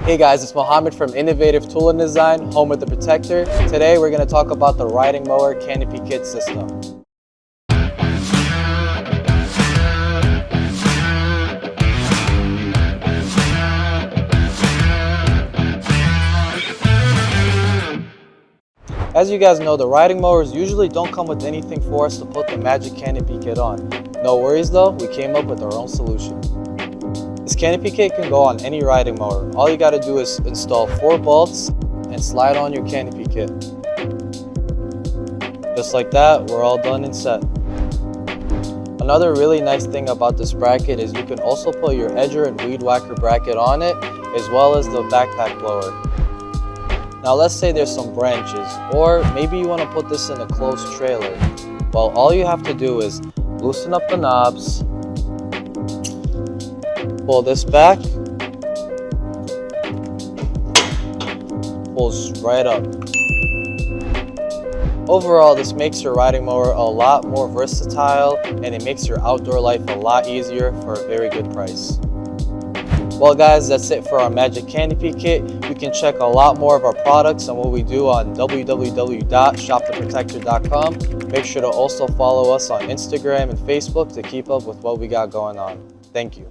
Hey guys, it's Mohammed from Innovative Tool and Design, home with the Protector. Today we're going to talk about the riding mower Canopy kit system. As you guys know, the riding mowers usually don't come with anything for us to put the magic Canopy kit on. No worries though, we came up with our own solution. This Canopy kit can go on any riding mower. All you gotta do is install 4 bolts and slide on your Canopy kit. Just like that, we're all done and set. Another really nice thing about this bracket is you can also put your edger and weed whacker bracket on it, as well as the backpack blower. Now let's say there's some branches, or maybe you want to put this in a closed trailer. Well, all you have to do is loosen up the knobs, pull this back, pulls right up. Overall, this makes your riding mower a lot more versatile, and it makes your outdoor life a lot easier for a very good price. Well guys, that's it for our Magic Canopy kit. You can check a lot more of our products and what we do on www.shoptheprotector.com. Make sure to also follow us on Instagram and Facebook to keep up with what we got going on. Thank you.